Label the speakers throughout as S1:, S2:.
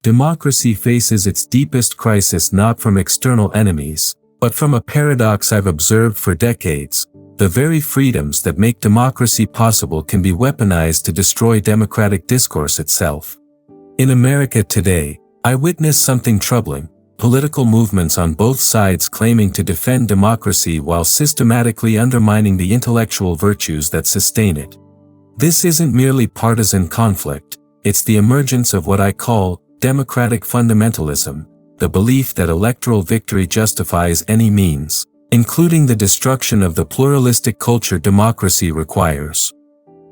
S1: Democracy faces its deepest crisis not from external enemies, but from a paradox I've observed for decades. The very freedoms that make democracy possible can be weaponized to destroy democratic discourse itself. In America today, I witness something troubling: political movements on both sides claiming to defend democracy while systematically undermining the intellectual virtues that sustain it. This isn't merely partisan conflict, it's the emergence of what I call democratic fundamentalism, the belief that electoral victory justifies any means, including the destruction of the pluralistic culture democracy requires.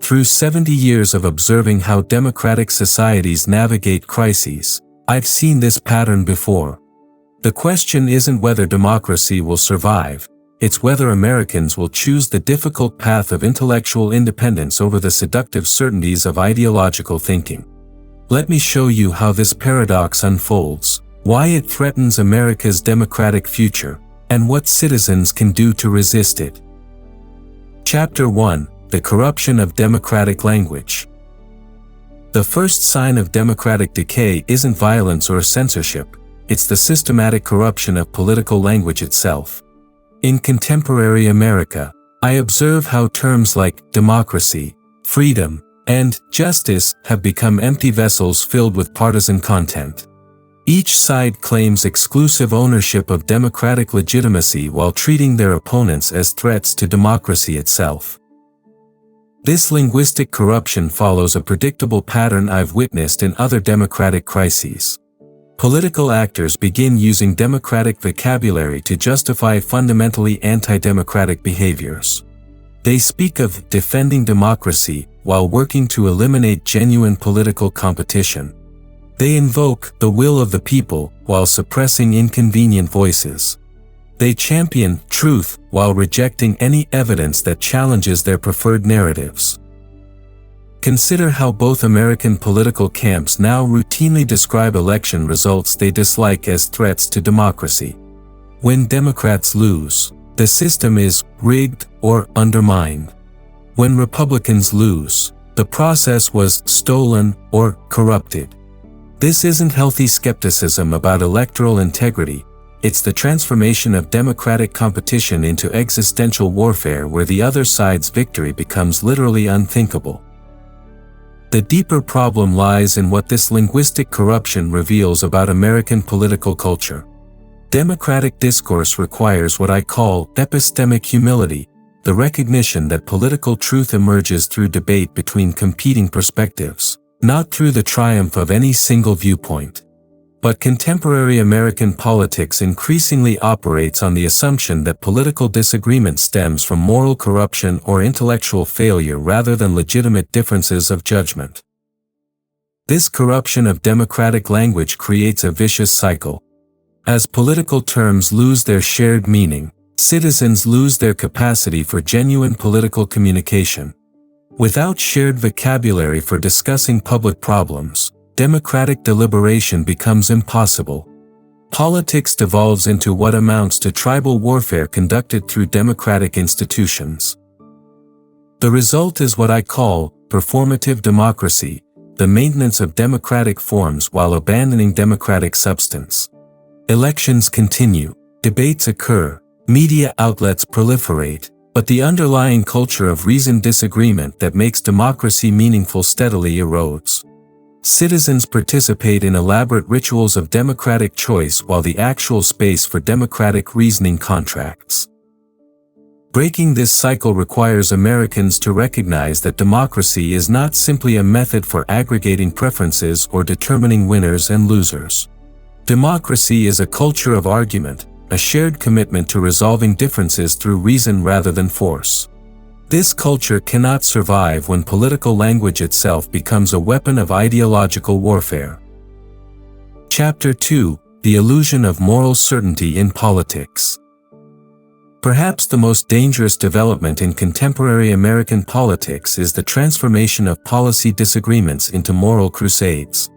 S1: Through 70 years of observing how democratic societies navigate crises, I've seen this pattern before. The question isn't whether democracy will survive, it's whether Americans will choose the difficult path of intellectual independence over the seductive certainties of ideological thinking. Let me show you how this paradox unfolds, why it threatens America's democratic future, and what citizens can do to resist it. Chapter 1: The Corruption of Democratic Language. The first sign of democratic decay isn't violence or censorship, it's the systematic corruption of political language itself. In contemporary America, I observe how terms like democracy, freedom, and justice have become empty vessels filled with partisan content. Each side claims exclusive ownership of democratic legitimacy while treating their opponents as threats to democracy itself. This linguistic corruption follows a predictable pattern I've witnessed in other democratic crises. Political actors begin using democratic vocabulary to justify fundamentally anti-democratic behaviors. They speak of defending democracy while working to eliminate genuine political competition. They invoke the will of the people while suppressing inconvenient voices. They champion truth while rejecting any evidence that challenges their preferred narratives. Consider how both American political camps now routinely describe election results they dislike as threats to democracy. When Democrats lose, the system is rigged or undermined. When Republicans lose, the process was stolen or corrupted. This isn't healthy skepticism about electoral integrity, it's the transformation of democratic competition into existential warfare where the other side's victory becomes literally unthinkable. The deeper problem lies in what this linguistic corruption reveals about American political culture. Democratic discourse requires what I call epistemic humility, the recognition that political truth emerges through debate between competing perspectives, not through the triumph of any single viewpoint. But contemporary American politics increasingly operates on the assumption that political disagreement stems from moral corruption or intellectual failure rather than legitimate differences of judgment. This corruption of democratic language creates a vicious cycle. As political terms lose their shared meaning, citizens lose their capacity for genuine political communication. Without shared vocabulary for discussing public problems, democratic deliberation becomes impossible. Politics devolves into what amounts to tribal warfare conducted through democratic institutions. The result is what I call performative democracy, the maintenance of democratic forms while abandoning democratic substance. Elections continue, debates occur, media outlets proliferate, but the underlying culture of reasoned disagreement that makes democracy meaningful steadily erodes. Citizens participate in elaborate rituals of democratic choice while the actual space for democratic reasoning contracts. Breaking this cycle requires Americans to recognize that democracy is not simply a method for aggregating preferences or determining winners and losers. Democracy is a culture of argument, a shared commitment to resolving differences through reason rather than force. This culture cannot survive when political language itself becomes a weapon of ideological warfare. Chapter 2: The Illusion of Moral Certainty in Politics. Perhaps the most dangerous development in contemporary American politics is the transformation of policy disagreements into moral crusades.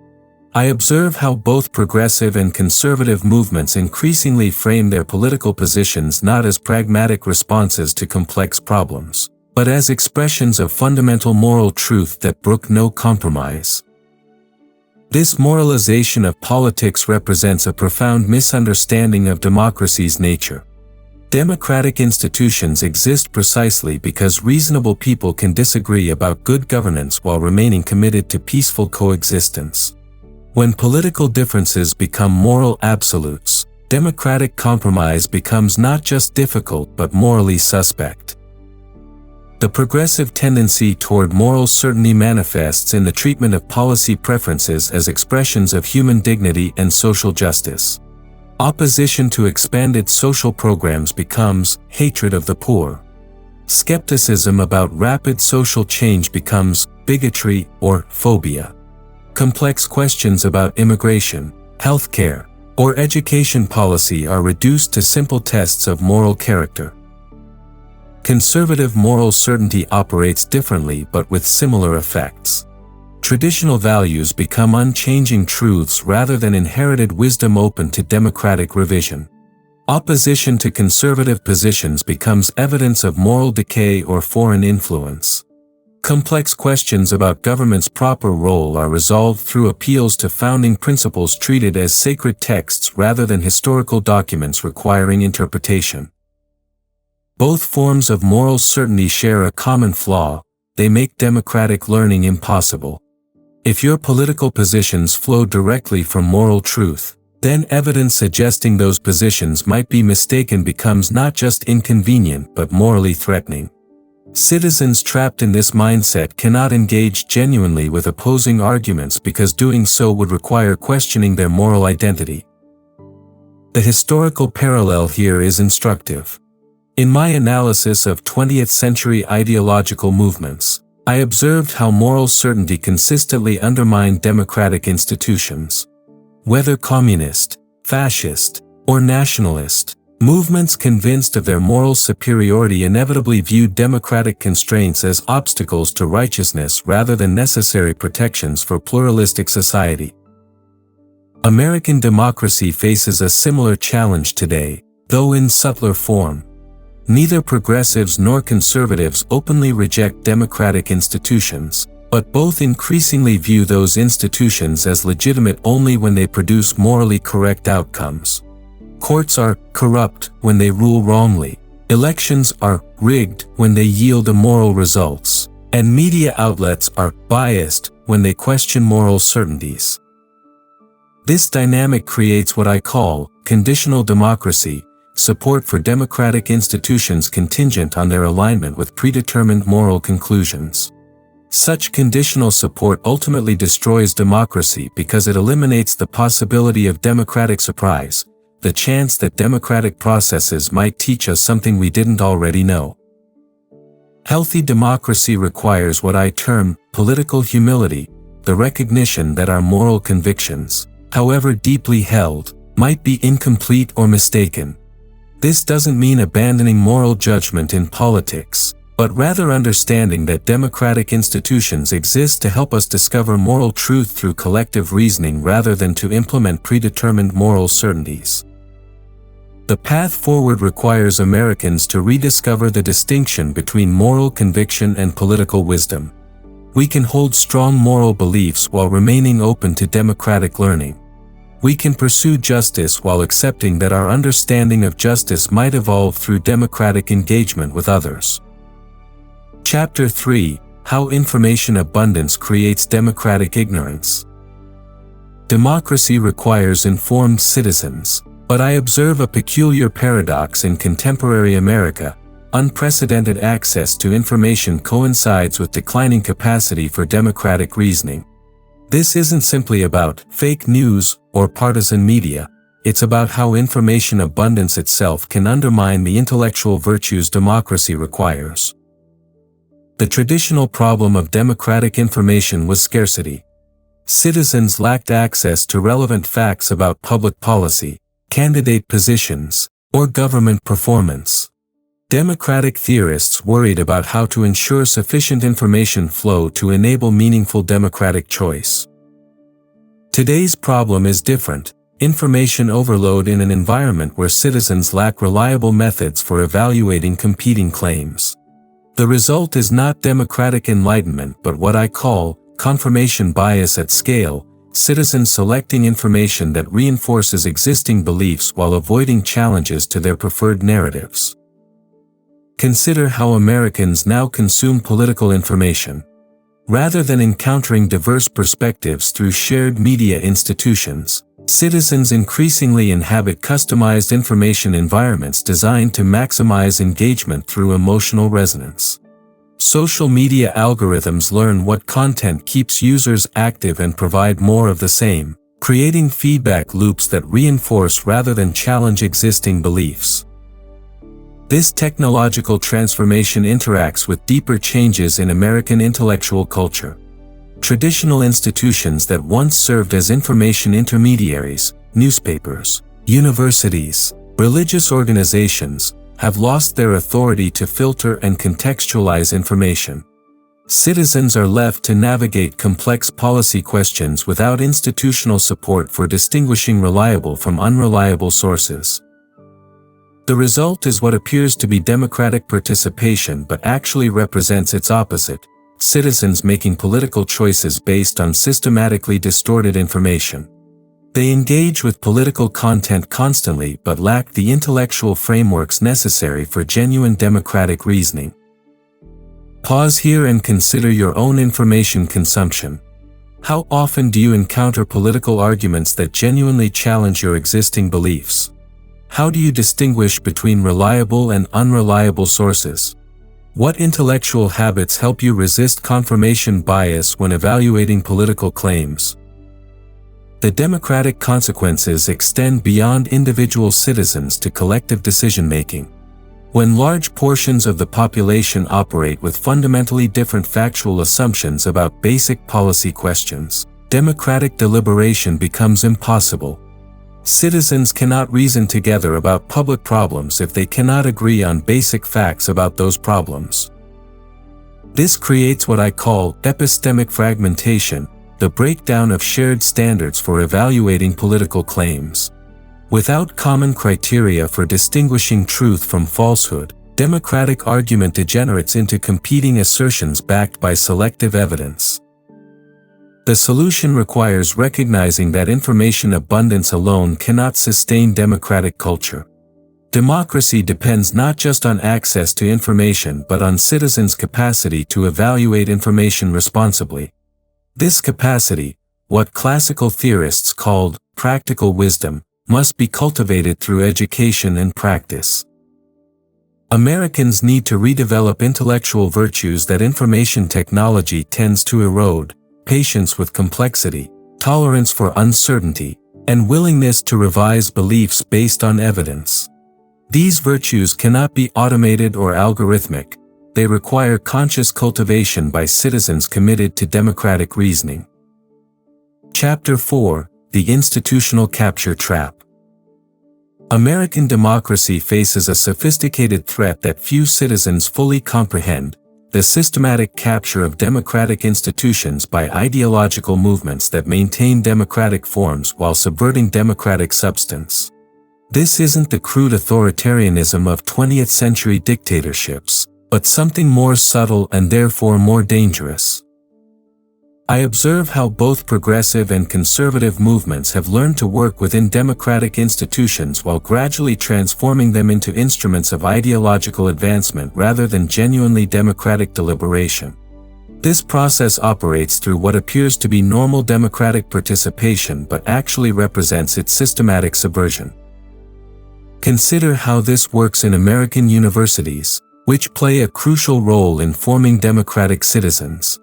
S1: I observe how both progressive and conservative movements increasingly frame their political positions not as pragmatic responses to complex problems, but as expressions of fundamental moral truth that brook no compromise. This moralization of politics represents a profound misunderstanding of democracy's nature. Democratic institutions exist precisely because reasonable people can disagree about good governance while remaining committed to peaceful coexistence. When political differences become moral absolutes, democratic compromise becomes not just difficult but morally suspect. The progressive tendency toward moral certainty manifests in the treatment of policy preferences as expressions of human dignity and social justice. Opposition to expanded social programs becomes hatred of the poor. Skepticism about rapid social change becomes bigotry or phobia. Complex questions about immigration, healthcare, or education policy are reduced to simple tests of moral character. Conservative moral certainty operates differently but with similar effects. Traditional values become unchanging truths rather than inherited wisdom open to democratic revision. Opposition to conservative positions becomes evidence of moral decay or foreign influence. Complex questions about government's proper role are resolved through appeals to founding principles treated as sacred texts rather than historical documents requiring interpretation. Both forms of moral certainty share a common flaw: they make democratic learning impossible. If your political positions flow directly from moral truth, then evidence suggesting those positions might be mistaken becomes not just inconvenient but morally threatening. Citizens trapped in this mindset cannot engage genuinely with opposing arguments because doing so would require questioning their moral identity. The historical parallel here is instructive. In my analysis of 20th-century ideological movements, I observed how moral certainty consistently undermined democratic institutions. Whether communist, fascist, or nationalist, movements convinced of their moral superiority inevitably viewed democratic constraints as obstacles to righteousness rather than necessary protections for pluralistic society. American democracy faces a similar challenge today, though in subtler form. Neither progressives nor conservatives openly reject democratic institutions, but both increasingly view those institutions as legitimate only when they produce morally correct outcomes. Courts are corrupt when they rule wrongly, elections are rigged when they yield immoral results, and media outlets are biased when they question moral certainties. This dynamic creates what I call conditional democracy, support for democratic institutions contingent on their alignment with predetermined moral conclusions. Such conditional support ultimately destroys democracy because it eliminates the possibility of democratic surprise, the chance that democratic processes might teach us something we didn't already know. Healthy democracy requires what I term political humility, the recognition that our moral convictions, however deeply held, might be incomplete or mistaken. This doesn't mean abandoning moral judgment in politics, but rather understanding that democratic institutions exist to help us discover moral truth through collective reasoning rather than to implement predetermined moral certainties. The path forward requires Americans to rediscover the distinction between moral conviction and political wisdom. We can hold strong moral beliefs while remaining open to democratic learning. We can pursue justice while accepting that our understanding of justice might evolve through democratic engagement with others. Chapter 3: How Information Abundance Creates Democratic Ignorance. Democracy requires informed citizens, but I observe a peculiar paradox in contemporary America. Unprecedented access to information coincides with declining capacity for democratic reasoning. This isn't simply about fake news or partisan media, it's about how information abundance itself can undermine the intellectual virtues democracy requires. The traditional problem of democratic information was scarcity. Citizens lacked access to relevant facts about public policy, candidate positions, or government performance. Democratic theorists worried about how to ensure sufficient information flow to enable meaningful democratic choice. Today's problem is different: information overload in an environment where citizens lack reliable methods for evaluating competing claims. The result is not democratic enlightenment but what I call confirmation bias at scale, citizens selecting information that reinforces existing beliefs while avoiding challenges to their preferred narratives. Consider how Americans now consume political information. Rather than encountering diverse perspectives through shared media institutions, citizens increasingly inhabit customized information environments designed to maximize engagement through emotional resonance. Social media algorithms learn what content keeps users active and provide more of the same, creating feedback loops that reinforce rather than challenge existing beliefs. This technological transformation interacts with deeper changes in American intellectual culture. Traditional institutions that once served as information intermediaries, newspapers, universities, religious organizations, have lost their authority to filter and contextualize information. Citizens are left to navigate complex policy questions without institutional support for distinguishing reliable from unreliable sources. The result is what appears to be democratic participation but actually represents its opposite: citizens making political choices based on systematically distorted information. They engage with political content constantly but lack the intellectual frameworks necessary for genuine democratic reasoning. Pause here and consider your own information consumption. How often do you encounter political arguments that genuinely challenge your existing beliefs? How do you distinguish between reliable and unreliable sources? What intellectual habits help you resist confirmation bias when evaluating political claims? The democratic consequences extend beyond individual citizens to collective decision-making. When large portions of the population operate with fundamentally different factual assumptions about basic policy questions, democratic deliberation becomes impossible. Citizens cannot reason together about public problems if they cannot agree on basic facts about those problems. This creates what I call epistemic fragmentation, the breakdown of shared standards for evaluating political claims. Without common criteria for distinguishing truth from falsehood, democratic argument degenerates into competing assertions backed by selective evidence. The solution requires recognizing that information abundance alone cannot sustain democratic culture. Democracy depends not just on access to information but on citizens' capacity to evaluate information responsibly. This capacity, what classical theorists called practical wisdom, must be cultivated through education and practice. Americans need to redevelop intellectual virtues that information technology tends to erode: patience with complexity, tolerance for uncertainty, and willingness to revise beliefs based on evidence. These virtues cannot be automated or algorithmic. They require conscious cultivation by citizens committed to democratic reasoning. Chapter 4: The Institutional Capture Trap. American democracy faces a sophisticated threat that few citizens fully comprehend: the systematic capture of democratic institutions by ideological movements that maintain democratic forms while subverting democratic substance. This isn't the crude authoritarianism of 20th-century dictatorships, but something more subtle and therefore more dangerous. I observe how both progressive and conservative movements have learned to work within democratic institutions while gradually transforming them into instruments of ideological advancement rather than genuinely democratic deliberation. This process operates through what appears to be normal democratic participation but actually represents its systematic subversion. Consider how this works in American universities, which play a crucial role in forming democratic citizens.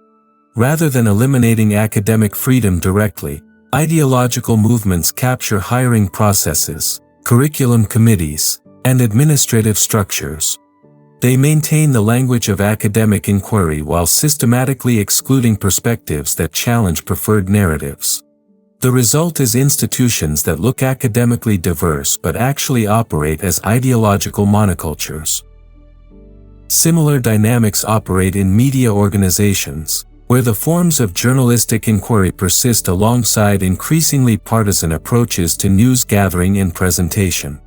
S1: Rather than eliminating academic freedom directly, ideological movements capture hiring processes, curriculum committees, and administrative structures. They maintain the language of academic inquiry while systematically excluding perspectives that challenge preferred narratives. The result is institutions that look academically diverse but actually operate as ideological monocultures. Similar dynamics operate in media organizations, where the forms of journalistic inquiry persist alongside increasingly partisan approaches to news gathering and presentation.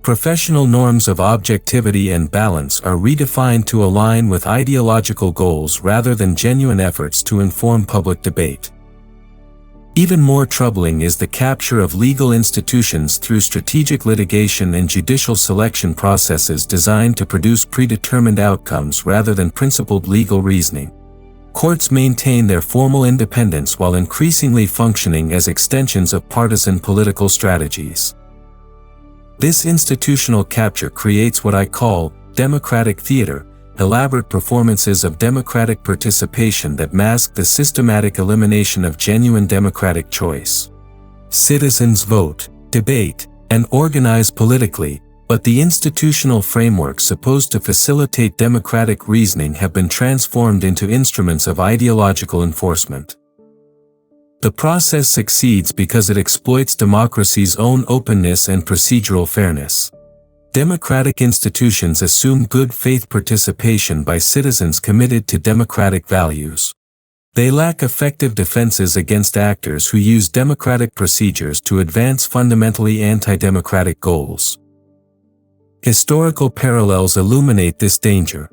S1: Professional norms of objectivity and balance are redefined to align with ideological goals rather than genuine efforts to inform public debate. Even more troubling is the capture of legal institutions through strategic litigation and judicial selection processes designed to produce predetermined outcomes rather than principled legal reasoning. Courts maintain their formal independence while increasingly functioning as extensions of partisan political strategies. This institutional capture creates what I call democratic theater, elaborate performances of democratic participation that mask the systematic elimination of genuine democratic choice. Citizens vote, debate, and organize politically, but the institutional frameworks supposed to facilitate democratic reasoning have been transformed into instruments of ideological enforcement. The process succeeds because it exploits democracy's own openness and procedural fairness. Democratic institutions assume good faith participation by citizens committed to democratic values. They lack effective defenses against actors who use democratic procedures to advance fundamentally anti-democratic goals. Historical parallels illuminate this danger.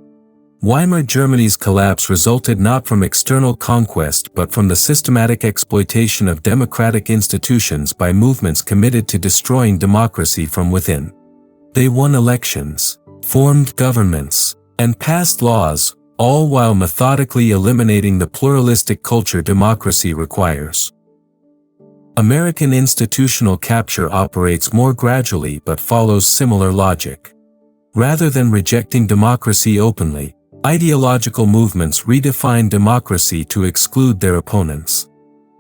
S1: Weimar Germany's collapse resulted not from external conquest but from the systematic exploitation of democratic institutions by movements committed to destroying democracy from within. They won elections, formed governments, and passed laws, all while methodically eliminating the pluralistic culture democracy requires. American institutional capture operates more gradually but follows similar logic. Rather than rejecting democracy openly, ideological movements redefine democracy to exclude their opponents.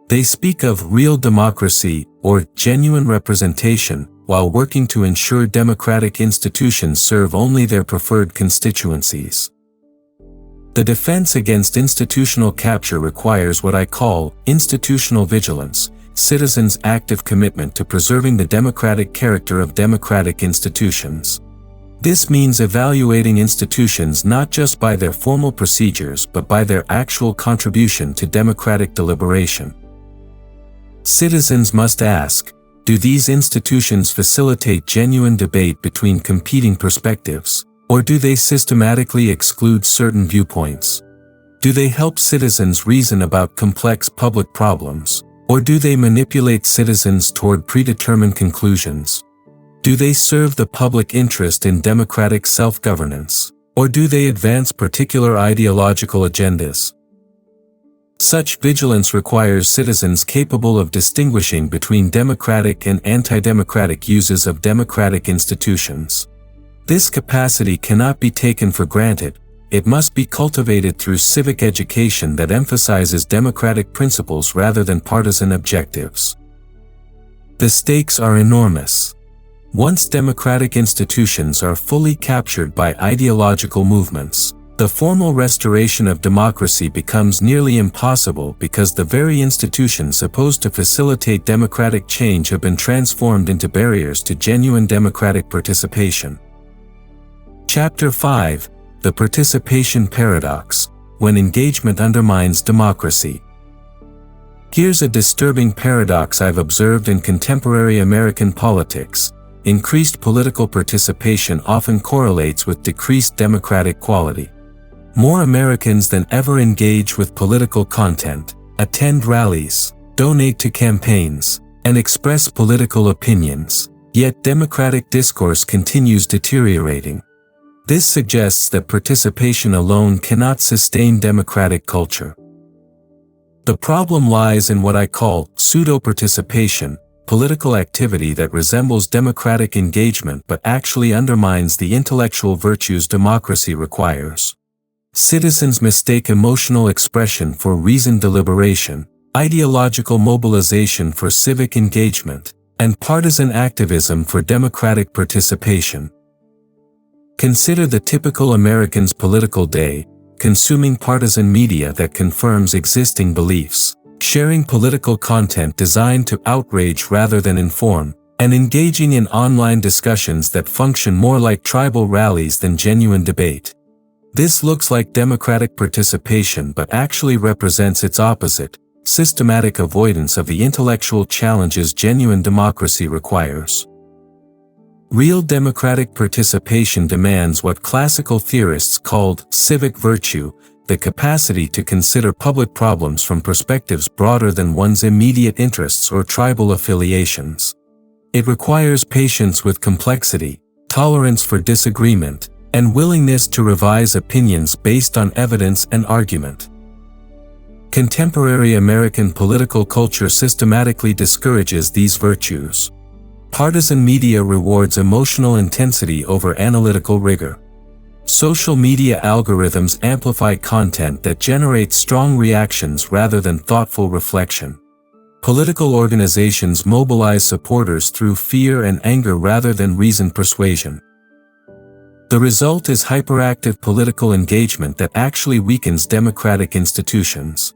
S1: They speak of real democracy or genuine representation, while working to ensure democratic institutions serve only their preferred constituencies. The defense against institutional capture requires what I call institutional vigilance, citizens' active commitment to preserving the democratic character of democratic institutions. This means evaluating institutions not just by their formal procedures but by their actual contribution to democratic deliberation. Citizens must ask, do these institutions facilitate genuine debate between competing perspectives, or do they systematically exclude certain viewpoints? Do they help citizens reason about complex public problems, or do they manipulate citizens toward predetermined conclusions? Do they serve the public interest in democratic self-governance, or do they advance particular ideological agendas? Such vigilance requires citizens capable of distinguishing between democratic and anti-democratic uses of democratic institutions. This capacity cannot be taken for granted. It must be cultivated through civic education that emphasizes democratic principles rather than partisan objectives. The stakes are enormous. Once democratic institutions are fully captured by ideological movements, the formal restoration of democracy becomes nearly impossible because the very institutions supposed to facilitate democratic change have been transformed into barriers to genuine democratic participation. Chapter 5: The Participation Paradox, When Engagement Undermines Democracy. Here's a disturbing paradox I've observed in contemporary American politics. Increased political participation often correlates with decreased democratic quality. More Americans than ever engage with political content, attend rallies, donate to campaigns, and express political opinions, yet democratic discourse continues deteriorating. This suggests that participation alone cannot sustain democratic culture. The problem lies in what I call pseudo-participation, political activity that resembles democratic engagement but actually undermines the intellectual virtues democracy requires. Citizens mistake emotional expression for reasoned deliberation, ideological mobilization for civic engagement, and partisan activism for democratic participation. Consider the typical American's political day, consuming partisan media that confirms existing beliefs, sharing political content designed to outrage rather than inform, and engaging in online discussions that function more like tribal rallies than genuine debate. This looks like democratic participation but actually represents its opposite, systematic avoidance of the intellectual challenges genuine democracy requires. Real democratic participation demands what classical theorists called civic virtue, the capacity to consider public problems from perspectives broader than one's immediate interests or tribal affiliations. It requires patience with complexity, tolerance for disagreement, and willingness to revise opinions based on evidence and argument. Contemporary American political culture systematically discourages these virtues. Partisan media rewards emotional intensity over analytical rigor. Social media algorithms amplify content that generates strong reactions rather than thoughtful reflection. Political organizations mobilize supporters through fear and anger rather than reasoned persuasion. The result is hyperactive political engagement that actually weakens democratic institutions.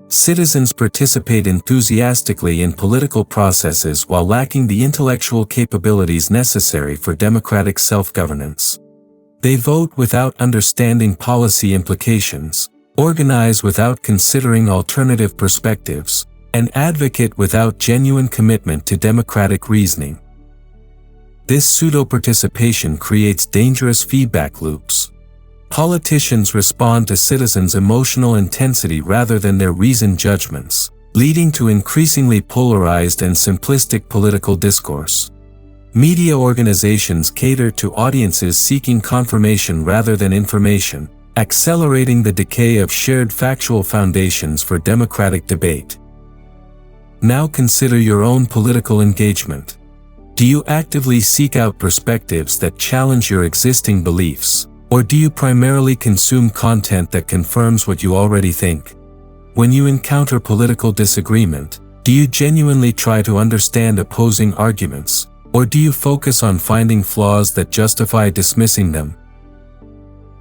S1: Citizens participate enthusiastically in political processes while lacking the intellectual capabilities necessary for democratic self-governance. They vote without understanding policy implications, organize without considering alternative perspectives, and advocate without genuine commitment to democratic reasoning. This pseudo-participation creates dangerous feedback loops. Politicians respond to citizens' emotional intensity rather than their reasoned judgments, leading to increasingly polarized and simplistic political discourse. Media organizations cater to audiences seeking confirmation rather than information, accelerating the decay of shared factual foundations for democratic debate. Now consider your own political engagement. Do you actively seek out perspectives that challenge your existing beliefs, or do you primarily consume content that confirms what you already think? When you encounter political disagreement, do you genuinely try to understand opposing arguments, or do you focus on finding flaws that justify dismissing them?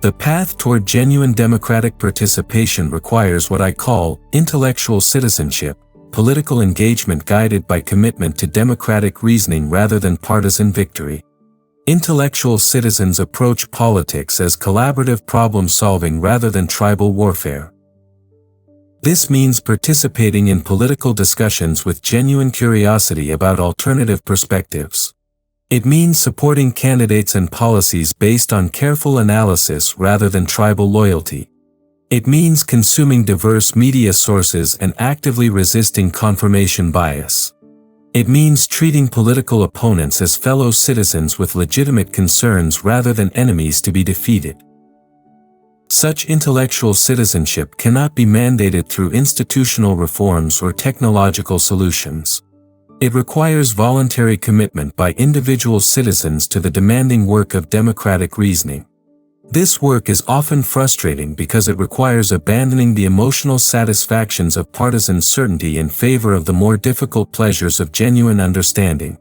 S1: The path toward genuine democratic participation requires what I call intellectual citizenship, political engagement guided by commitment to democratic reasoning rather than partisan victory. Intellectual citizens approach politics as collaborative problem-solving rather than tribal warfare. This means participating in political discussions with genuine curiosity about alternative perspectives. It means supporting candidates and policies based on careful analysis rather than tribal loyalty. It means consuming diverse media sources and actively resisting confirmation bias. It means treating political opponents as fellow citizens with legitimate concerns rather than enemies to be defeated. Such intellectual citizenship cannot be mandated through institutional reforms or technological solutions. It requires voluntary commitment by individual citizens to the demanding work of democratic reasoning. This work is often frustrating because it requires abandoning the emotional satisfactions of partisan certainty in favor of the more difficult pleasures of genuine understanding.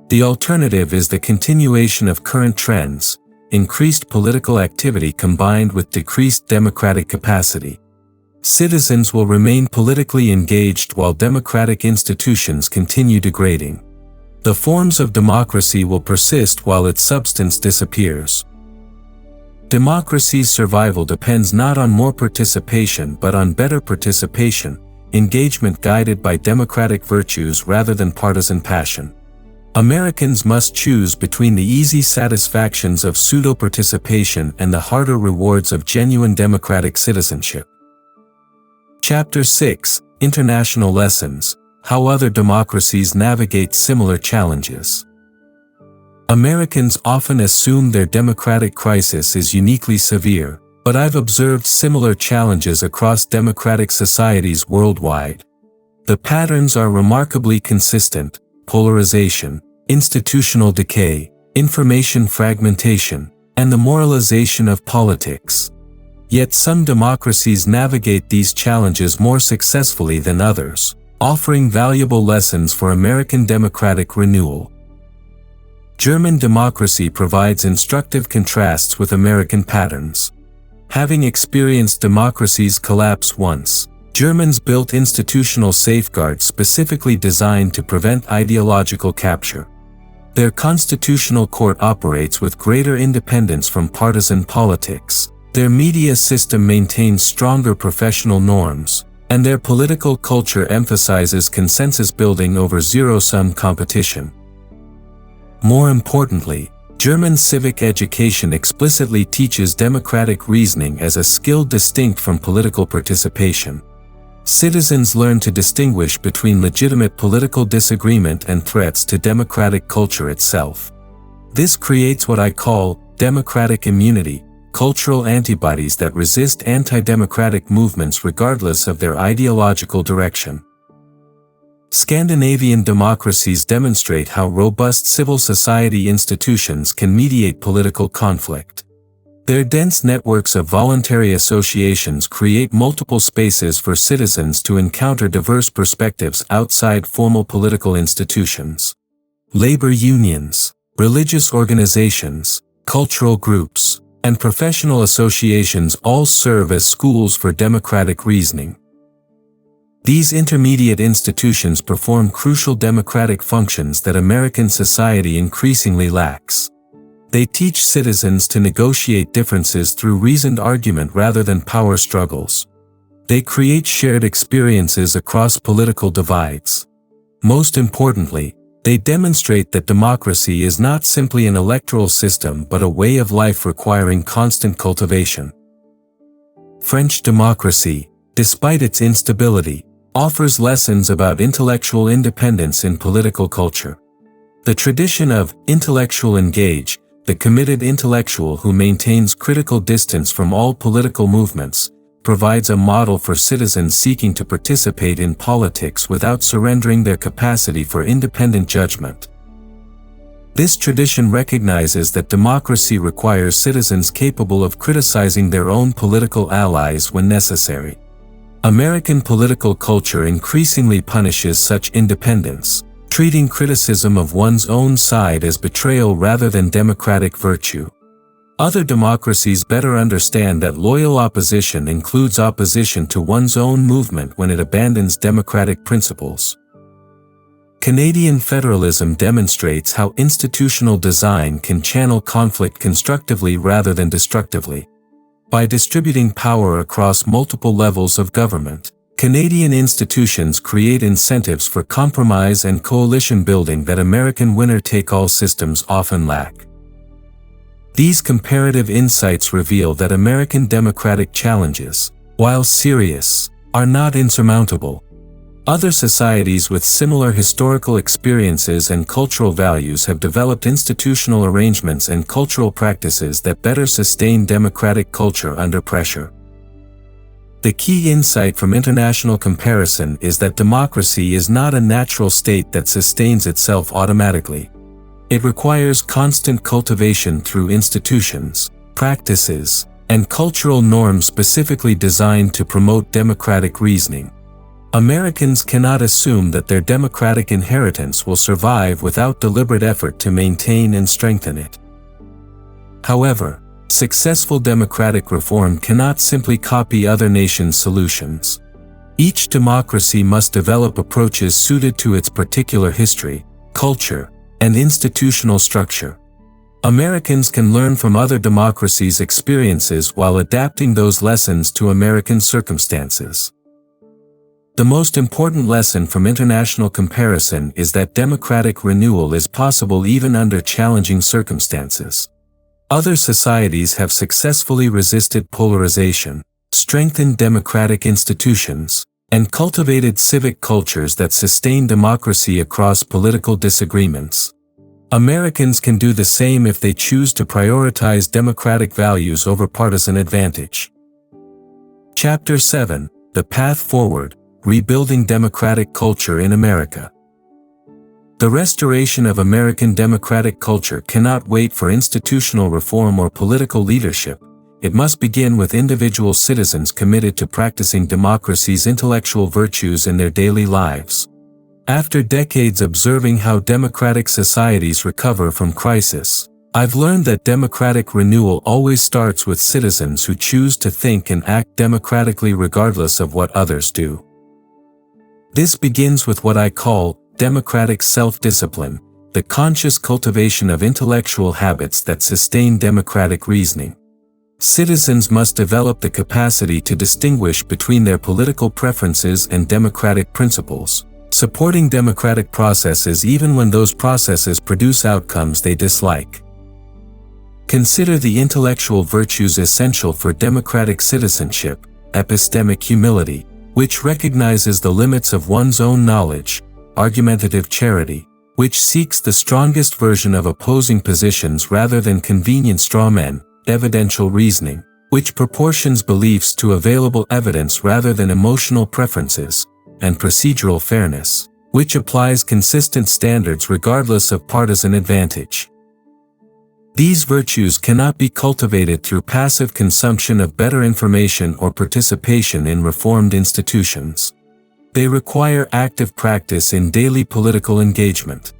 S1: The alternative is the continuation of current trends, increased political activity combined with decreased democratic capacity. Citizens will remain politically engaged while democratic institutions continue degrading. The forms of democracy will persist while its substance disappears. Democracy's survival depends not on more participation but on better participation, engagement guided by democratic virtues rather than partisan passion. Americans must choose between the easy satisfactions of pseudo-participation and the harder rewards of genuine democratic citizenship. Chapter 6: International Lessons: How Other Democracies Navigate Similar Challenges. Americans often assume their democratic crisis is uniquely severe, but I've observed similar challenges across democratic societies worldwide. The patterns are remarkably consistent: polarization, institutional decay, information fragmentation, and the moralization of politics. Yet some democracies navigate these challenges more successfully than others, offering valuable lessons for American democratic renewal. German democracy provides instructive contrasts with American patterns. Having experienced democracy's collapse once, Germans built institutional safeguards specifically designed to prevent ideological capture. Their constitutional court operates with greater independence from partisan politics, their media system maintains stronger professional norms, and their political culture emphasizes consensus building over zero-sum competition. More importantly, German civic education explicitly teaches democratic reasoning as a skill distinct from political participation. Citizens learn to distinguish between legitimate political disagreement and threats to democratic culture itself. This creates what I call democratic immunity, cultural antibodies that resist anti-democratic movements regardless of their ideological direction. Scandinavian democracies demonstrate how robust civil society institutions can mediate political conflict. Their dense networks of voluntary associations create multiple spaces for citizens to encounter diverse perspectives outside formal political institutions. Labor unions, religious organizations, cultural groups, and professional associations all serve as schools for democratic reasoning. These intermediate institutions perform crucial democratic functions that American society increasingly lacks. They teach citizens to negotiate differences through reasoned argument rather than power struggles. They create shared experiences across political divides. Most importantly, they demonstrate that democracy is not simply an electoral system but a way of life requiring constant cultivation. French democracy, despite its instability, offers lessons about intellectual independence in political culture. The tradition of intellectual engage, the committed intellectual who maintains critical distance from all political movements, provides a model for citizens seeking to participate in politics without surrendering their capacity for independent judgment. This tradition recognizes that democracy requires citizens capable of criticizing their own political allies when necessary. American political culture increasingly punishes such independence, treating criticism of one's own side as betrayal rather than democratic virtue. Other democracies better understand that loyal opposition includes opposition to one's own movement when it abandons democratic principles. Canadian federalism demonstrates how institutional design can channel conflict constructively rather than destructively. By distributing power across multiple levels of government, Canadian institutions create incentives for compromise and coalition building that American winner-take-all systems often lack. These comparative insights reveal that American democratic challenges, while serious, are not insurmountable. Other societies with similar historical experiences and cultural values have developed institutional arrangements and cultural practices that better sustain democratic culture under pressure. The key insight from international comparison is that democracy is not a natural state that sustains itself automatically. It requires constant cultivation through institutions, practices, and cultural norms specifically designed to promote democratic reasoning. Americans cannot assume that their democratic inheritance will survive without deliberate effort to maintain and strengthen it. However, successful democratic reform cannot simply copy other nations' solutions. Each democracy must develop approaches suited to its particular history, culture, and institutional structure. Americans can learn from other democracies' experiences while adapting those lessons to American circumstances. The most important lesson from international comparison is that democratic renewal is possible even under challenging circumstances. Other societies have successfully resisted polarization, strengthened democratic institutions, and cultivated civic cultures that sustain democracy across political disagreements. Americans can do the same if they choose to prioritize democratic values over partisan advantage. Chapter 7: The Path Forward: Rebuilding Democratic Culture in America. The restoration of American democratic culture cannot wait for institutional reform or political leadership. It must begin with individual citizens committed to practicing democracy's intellectual virtues in their daily lives. After decades observing how democratic societies recover from crisis, I've learned that democratic renewal always starts with citizens who choose to think and act democratically regardless of what others do. This begins with what I call democratic self-discipline, the conscious cultivation of intellectual habits that sustain democratic reasoning. Citizens must develop the capacity to distinguish between their political preferences and democratic principles, supporting democratic processes even when those processes produce outcomes they dislike. Consider the intellectual virtues essential for democratic citizenship: epistemic humility, which recognizes the limits of one's own knowledge; argumentative charity, which seeks the strongest version of opposing positions rather than convenient straw men; evidential reasoning, which proportions beliefs to available evidence rather than emotional preferences; and procedural fairness, which applies consistent standards regardless of partisan advantage. These virtues cannot be cultivated through passive consumption of better information or participation in reformed institutions. They require active practice in daily political engagement.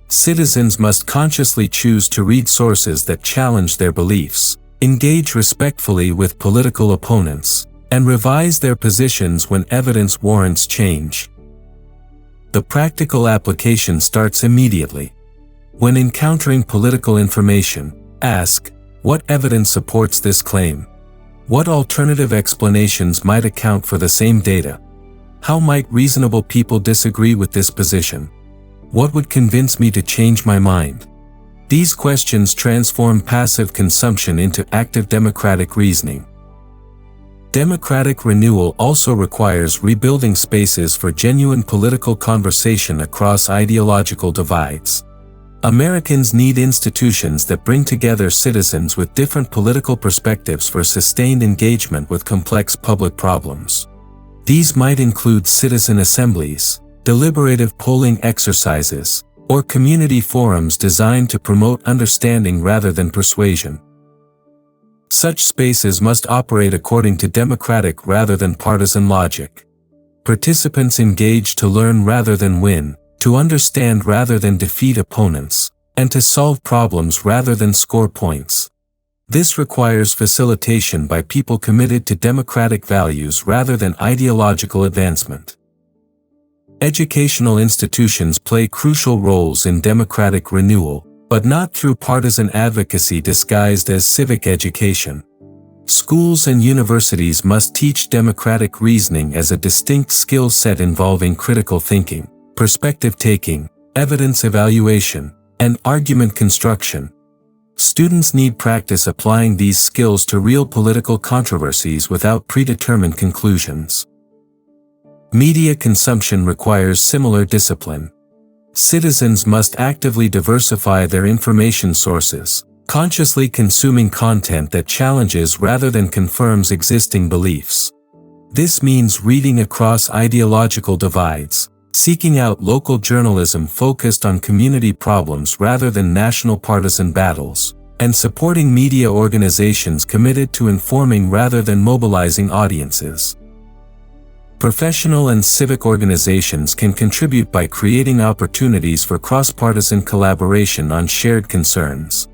S1: Citizens must consciously choose to read sources that challenge their beliefs, engage respectfully with political opponents, and revise their positions when evidence warrants change. The practical application starts immediately. When encountering political information, ask, what evidence supports this claim? What alternative explanations might account for the same data? How might reasonable people disagree with this position? What would convince me to change my mind? These questions transform passive consumption into active democratic reasoning. Democratic renewal also requires rebuilding spaces for genuine political conversation across ideological divides. Americans need institutions that bring together citizens with different political perspectives for sustained engagement with complex public problems. These might include citizen assemblies, deliberative polling exercises, or community forums designed to promote understanding rather than persuasion. Such spaces must operate according to democratic rather than partisan logic. Participants engage to learn rather than win, to understand rather than defeat opponents, and to solve problems rather than score points. This requires facilitation by people committed to democratic values rather than ideological advancement. Educational institutions play crucial roles in democratic renewal, but not through partisan advocacy disguised as civic education. Schools and universities must teach democratic reasoning as a distinct skill set involving critical thinking, perspective taking, evidence evaluation, and argument construction. Students need practice applying these skills to real political controversies without predetermined conclusions. Media consumption requires similar discipline. Citizens must actively diversify their information sources, consciously consuming content that challenges rather than confirms existing beliefs. This means reading across ideological divides, seeking out local journalism focused on community problems rather than national partisan battles, and supporting media organizations committed to informing rather than mobilizing audiences. Professional and civic organizations can contribute by creating opportunities for cross-partisan collaboration on shared concerns.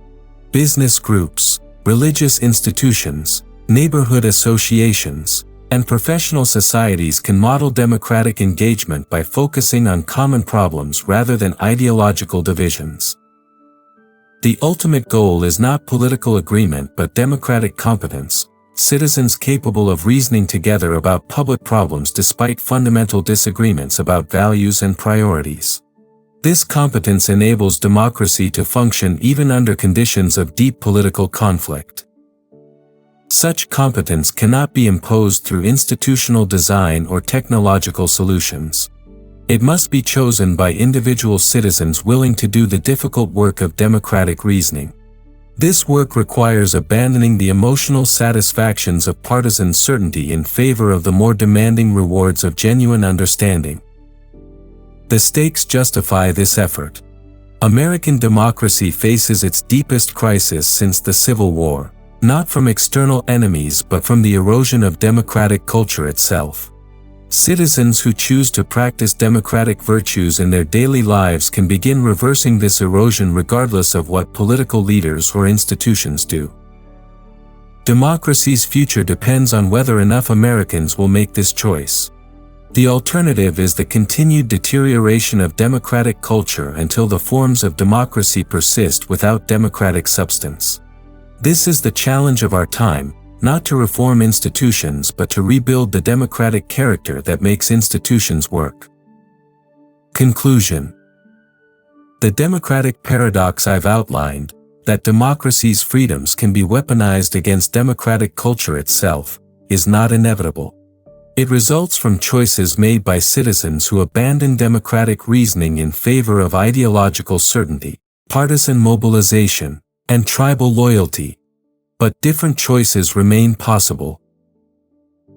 S1: Business groups, religious institutions, neighborhood associations, and professional societies can model democratic engagement by focusing on common problems rather than ideological divisions. The ultimate goal is not political agreement but democratic competence, citizens capable of reasoning together about public problems despite fundamental disagreements about values and priorities. This competence enables democracy to function even under conditions of deep political conflict. Such competence cannot be imposed through institutional design or technological solutions. It must be chosen by individual citizens willing to do the difficult work of democratic reasoning. This work requires abandoning the emotional satisfactions of partisan certainty in favor of the more demanding rewards of genuine understanding. The stakes justify this effort. American democracy faces its deepest crisis since the Civil War, not from external enemies but from the erosion of democratic culture itself. Citizens who choose to practice democratic virtues in their daily lives can begin reversing this erosion regardless of what political leaders or institutions do. Democracy's future depends on whether enough Americans will make this choice. The alternative is the continued deterioration of democratic culture until the forms of democracy persist without democratic substance. This is the challenge of our time, not to reform institutions but to rebuild the democratic character that makes institutions work. Conclusion. The democratic paradox I've outlined, that democracy's freedoms can be weaponized against democratic culture itself, is not inevitable. It results from choices made by citizens who abandon democratic reasoning in favor of ideological certainty, partisan mobilization, and tribal loyalty. But different choices remain possible.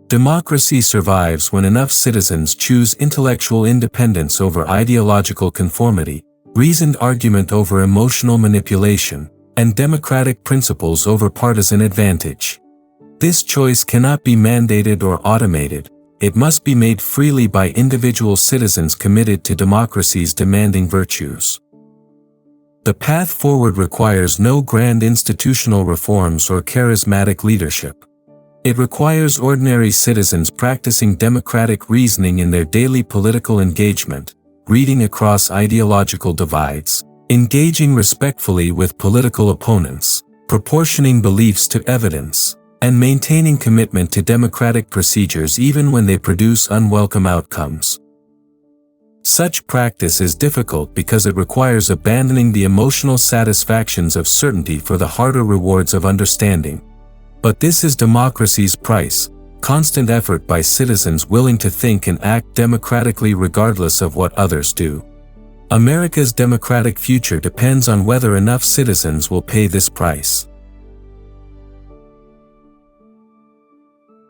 S1: Democracy survives when enough citizens choose intellectual independence over ideological conformity, reasoned argument over emotional manipulation, and democratic principles over partisan advantage. This choice cannot be mandated or automated. It must be made freely by individual citizens committed to democracy's demanding virtues. The path forward requires no grand institutional reforms or charismatic leadership. It requires ordinary citizens practicing democratic reasoning in their daily political engagement, reading across ideological divides, engaging respectfully with political opponents, proportioning beliefs to evidence, and maintaining commitment to democratic procedures even when they produce unwelcome outcomes. Such practice is difficult because it requires abandoning the emotional satisfactions of certainty for the harder rewards of understanding. But this is democracy's price, constant effort by citizens willing to think and act democratically regardless of what others do. America's democratic future depends on whether enough citizens will pay this price.